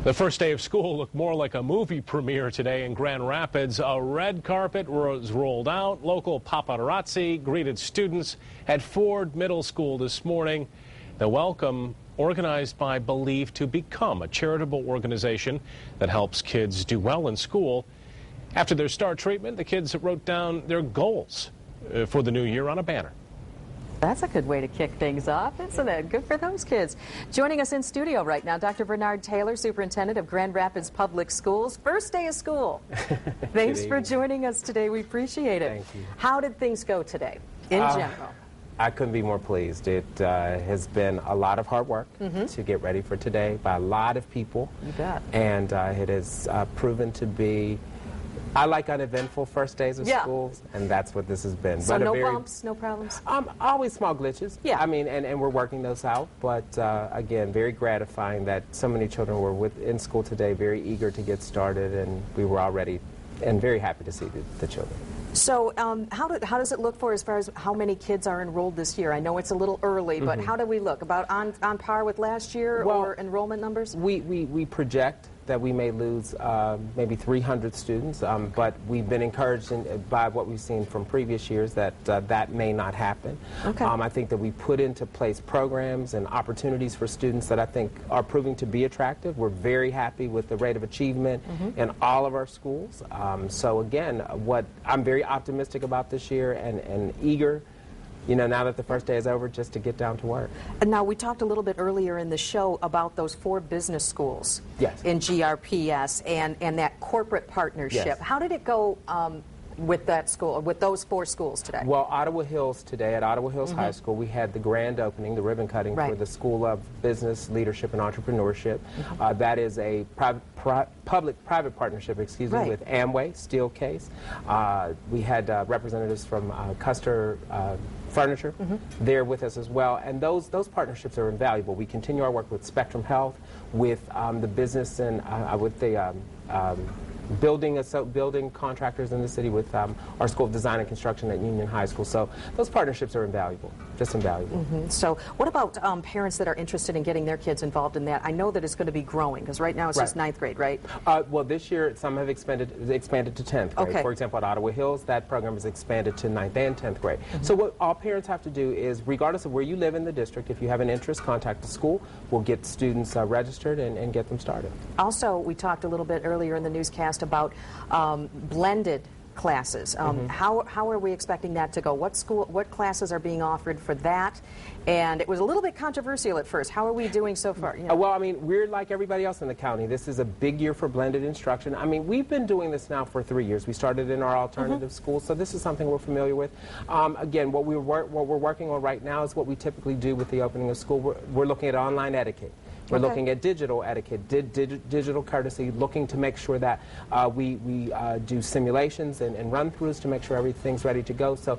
The first day of school looked more like a movie premiere today in Grand Rapids. A red carpet was rolled out. Local paparazzi greeted students at Ford Middle School this morning. The welcome, organized by Believe to Become, a charitable organization that helps kids do well in school. After their STAR treatment, the kids wrote down their goals for the new year on a banner. That's a good way to kick things off, isn't it? Good for those kids. Joining us in studio right now, Dr. Bernard Taylor, Superintendent of Grand Rapids Public Schools. First day of school. Thanks for joining us today. We appreciate it. Thank you. How did things go today, in general? I couldn't be more pleased. It has been a lot of hard work to get ready for today by a lot of people. You bet. And it has proven to be, I like uneventful first days of schools, and that's what this has been. So no bumps, no problems? Always small glitches. Yeah. I mean, and we're working those out. But again, very gratifying that so many children were in school today, very eager to get started, and we were all ready and very happy to see the children. So how does it look for as far as how many kids are enrolled this year? I know it's a little early, but how do we look? About on par with last year, or enrollment numbers? We project that we may lose maybe 300 students, but we've been encouraged by what we've seen from previous years that that may not happen. Okay. I think that we put into place programs and opportunities for students that I think are proving to be attractive. We're very happy with the rate of achievement in all of our schools. So again, what I'm very optimistic about this year and eager, you know, now that the first day is over, just to get down to work. And now, we talked a little bit earlier in the show about those 4 business schools in GRPS and that corporate partnership. Yes. How did it go with that school, with those 4 schools today? Well, Ottawa Hills today, at Ottawa Hills High School, we had the grand opening, the ribbon cutting for the School of Business, Leadership, and Entrepreneurship. That is a public-private partnership, with Amway, Steelcase. We had representatives from Custer Furniture there with us as well, and those partnerships are invaluable. We continue our work with Spectrum Health, with the business and with the building contractors in the city, with our School of Design and Construction at Union High School. So those partnerships are invaluable, just invaluable. So what about parents that are interested in getting their kids involved in that? I know that it's going to be growing, because right now it's just 9th grade, right? Well, this year some have expanded to 10th grade. For example, at Ottawa Hills, that program is expanded to 9th and 10th grade. So what all parents have to do is, regardless of where you live in the district, if you have an interest, contact the school. We'll get students registered and get them started. Also, we talked a little bit earlier in the newscast about blended classes. How are we expecting that to go? What classes are being offered for that? And it was a little bit controversial at first. How are we doing so far? Well, I mean, we're like everybody else in the county. This is a big year for blended instruction. I mean, we've been doing this now for 3 years. We started in our alternative schools, so this is something we're familiar with. Again, what we're working on right now is what we typically do with the opening of school. We're looking at online etiquette. We're looking at digital etiquette, digital courtesy, looking to make sure that we do simulations and run-throughs to make sure everything's ready to go. So